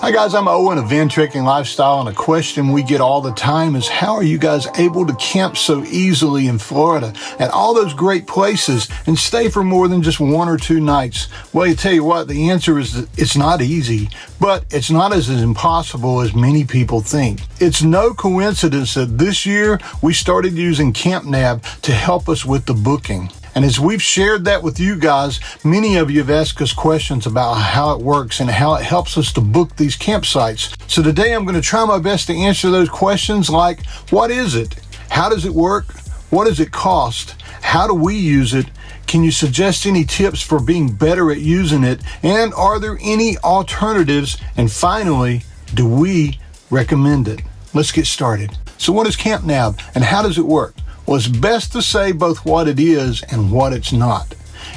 Hi guys, I'm Owen of Van Trekking Lifestyle, and a question we get all the time is how are you guys able to camp so easily in Florida at all those great places and stay for more than just 1 or 2 nights? Well, you tell you what, the answer is that it's not easy, but it's not as impossible as many people think. It's no coincidence that this year we started using Campnab to help us with the booking. And as we've shared that with you guys, many of you have asked us questions about how it works and how it helps us to book these campsites. So today I'm going to try my best to answer those questions like, what is it? How does it work? What does it cost? How do we use it? Can you suggest any tips for being better at using it? And are there any alternatives? And finally, do we recommend it? Let's get started. So what is Campnab and how does it work? Well, it's best to say both what it is and what it's not.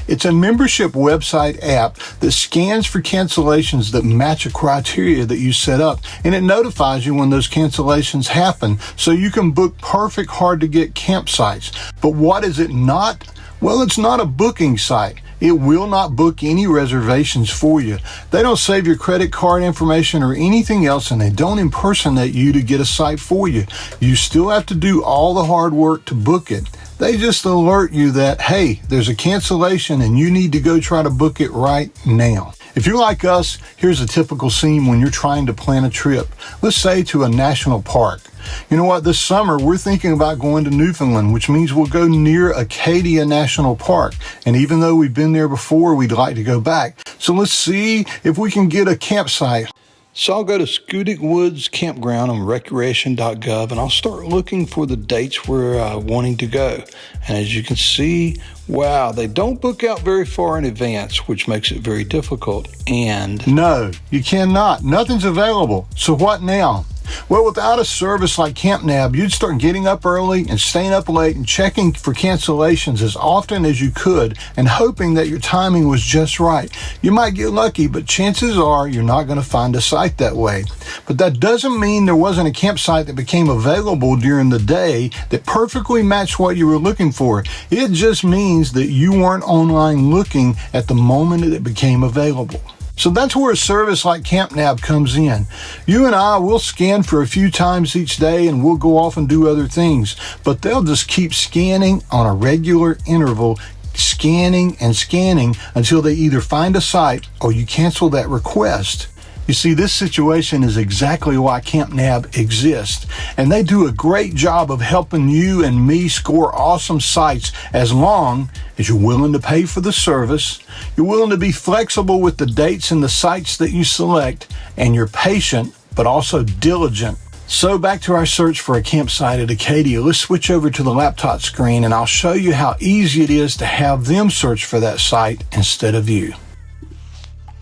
It's a membership website app that scans for cancellations that match a criteria that you set up, and it notifies you when those cancellations happen so you can book perfect hard-to-get campsites. But what is it not? Well, it's not a booking site. It will not book any reservations for you. They don't save your credit card information or anything else, and they don't impersonate you to get a site for you. You still have to do all the hard work to book it. They just alert you that, hey, there's a cancellation and you need to go try to book it right now. If you're like us, here's a typical scene when you're trying to plan a trip. Let's say to a national park. You know what, this summer we're thinking about going to Newfoundland, which means we'll go near Acadia National Park. And even though we've been there before, we'd like to go back. So let's see if we can get a campsite. So I'll go to Schoodic Woods Campground on recreation.gov and I'll start looking for the dates we're wanting to go. And as you can see, wow, they don't book out very far in advance, which makes it very difficult. And no, you cannot. Nothing's available. So what now? Well, without a service like Campnab, you'd start getting up early and staying up late and checking for cancellations as often as you could and hoping that your timing was just right. You might get lucky, but chances are you're not going to find a site that way. But that doesn't mean there wasn't a campsite that became available during the day that perfectly matched what you were looking for. It just means that you weren't online looking at the moment it became available. So that's where a service like Campnab comes in. You and I will scan for a few times each day and we'll go off and do other things, but they'll just keep scanning on a regular interval, scanning and scanning until they either find a site or you cancel that request. You see, this situation is exactly why Campnab exists, and they do a great job of helping you and me score awesome sites as long as you're willing to pay for the service, you're willing to be flexible with the dates and the sites that you select, and you're patient but also diligent. So back to our search for a campsite at Acadia. Let's switch over to the laptop screen and I'll show you how easy it is to have them search for that site instead of you.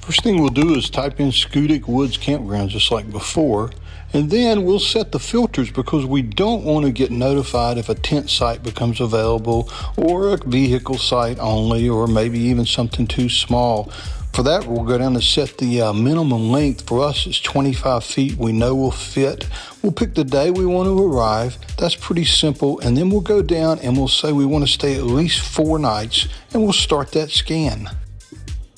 First thing we'll do is type in Schoodic Woods Campground just like before, and then we'll set the filters because we don't want to get notified if a tent site becomes available or a vehicle site only, or maybe even something too small. For that, we'll go down to set the minimum length. For us, it's 25 feet. We know will fit. We'll pick the day we want to arrive. That's pretty simple. And then we'll go down and we'll say we want to stay at least 4 nights, and we'll start that scan.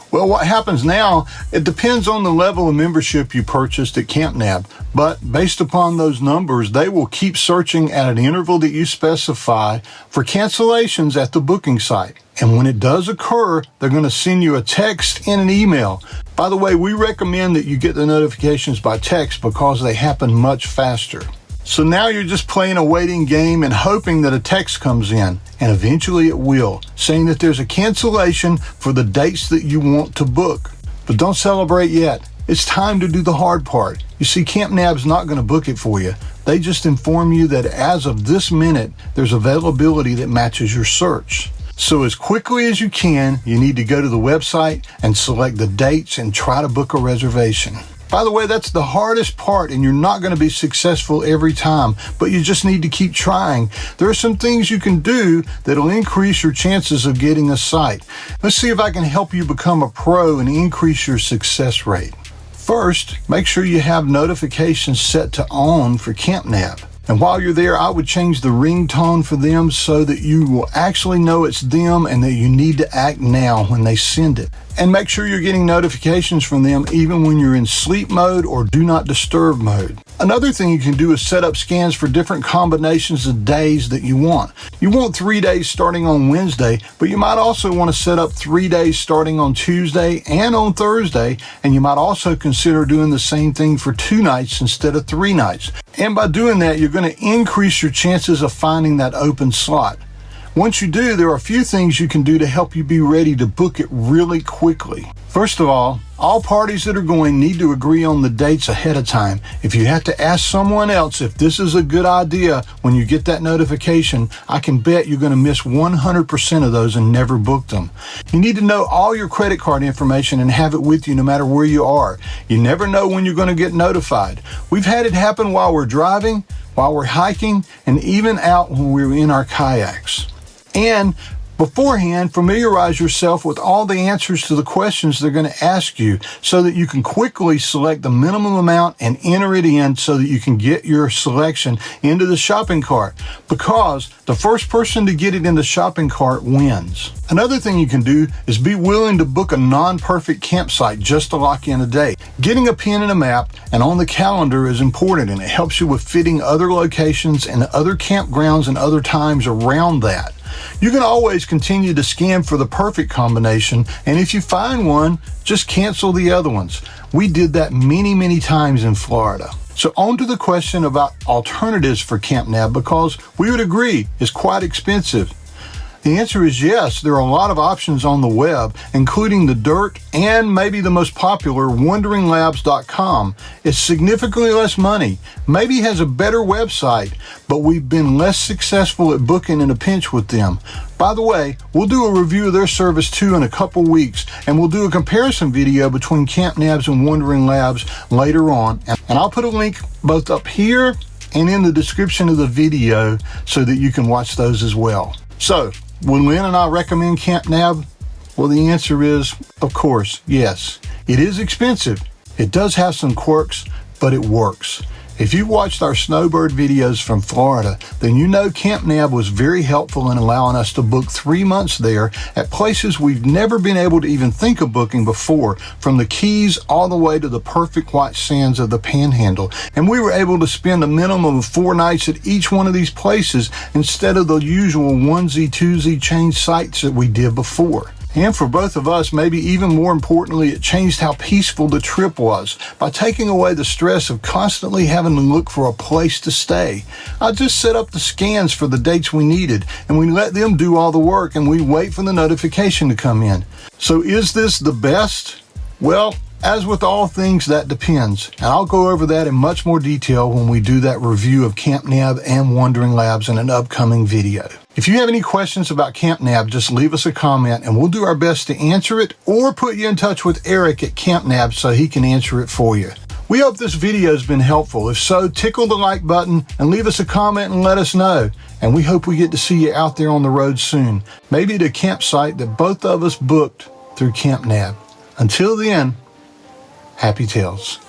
Well, what happens now, it depends on the level of membership you purchased at Campnab, but based upon those numbers, they will keep searching at an interval that you specify for cancellations at the booking site. And when it does occur, they're going to send you a text and an email. By the way, we recommend that you get the notifications by text because they happen much faster. So now you're just playing a waiting game and hoping that a text comes in, and eventually it will, saying that there's a cancellation for the dates that you want to book. But don't celebrate yet. It's time to do the hard part. You see, Campnab's not going to book it for you. They just inform you that as of this minute, there's availability that matches your search. So as quickly as you can, you need to go to the website and select the dates and try to book a reservation. By the way, that's the hardest part, and you're not going to be successful every time, but you just need to keep trying. There are some things you can do that'll increase your chances of getting a site. Let's see if I can help you become a pro and increase your success rate. First, make sure you have notifications set to on for Campnab. And while you're there, I would change the ringtone for them so that you will actually know it's them and that you need to act now when they send it. And make sure you're getting notifications from them even when you're in sleep mode or do not disturb mode. Another thing you can do is set up scans for different combinations of days that you want. You want 3 days starting on Wednesday, but you might also want to set up 3 days starting on Tuesday and on Thursday, and you might also consider doing the same thing for 2 nights instead of 3 nights. And by doing that, you're going to increase your chances of finding that open slot. Once you do, there are a few things you can do to help you be ready to book it really quickly. First of all parties that are going need to agree on the dates ahead of time. If you have to ask someone else if this is a good idea when you get that notification, I can bet you're going to miss 100% of those and never book them. You need to know all your credit card information and have it with you no matter where you are. You never know when you're going to get notified. We've had it happen while we're driving, while we're hiking, and even out when we're in our kayaks. And beforehand, familiarize yourself with all the answers to the questions they're going to ask you so that you can quickly select the minimum amount and enter it in so that you can get your selection into the shopping cart, because the first person to get it in the shopping cart wins. Another thing you can do is be willing to book a non-perfect campsite just to lock in a day. Getting a pen and a map and on the calendar is important, and it helps you with fitting other locations and other campgrounds and other times around that. You can always continue to scan for the perfect combination, and if you find one, just cancel the other ones. We did that many times in Florida. So on to the question about alternatives for CAMPNAB, because we would agree it's quite expensive. The answer is yes, there are a lot of options on the web, including the dirt and maybe the most popular, WANDERINGLABS.com. It's significantly less money, maybe has a better website, but we've been less successful at booking in a pinch with them. By the way, we'll do a review of their service too in a couple weeks, and we'll do a comparison video between CAMPNABs and Wandering Labs later on. And I'll put a link both up here and in the description of the video so that you can watch those as well. So, will Lynn and I recommend CAMPNAB? Well, the answer is, of course, yes. It is expensive. It does have some quirks, but it works. If you've watched our snowbird videos from Florida, then you know CAMPNAB was very helpful in allowing us to book 3 months there at places we've never been able to even think of booking before, from the Keys all the way to the perfect white sands of the Panhandle. And we were able to spend a minimum of 4 nights at each one of these places instead of the usual onesie, twosie change sites that we did before. And for both of us, maybe even more importantly, it changed how peaceful the trip was by taking away the stress of constantly having to look for a place to stay. I just set up the scans for the dates we needed, and we let them do all the work, and we wait for the notification to come in. So is this the best? Well, as with all things, that depends, and I'll go over that in much more detail when we do that review of CAMPNAB and Wandering Labs in an upcoming video. If you have any questions about CAMPNAB, just leave us a comment and we'll do our best to answer it, or put you in touch with Eric at CAMPNAB so he can answer it for you. We hope this video has been helpful. If so, tickle the like button and leave us a comment and let us know. And we hope we get to see you out there on the road soon, maybe at a campsite that both of us booked through CAMPNAB. Until then, happy trails.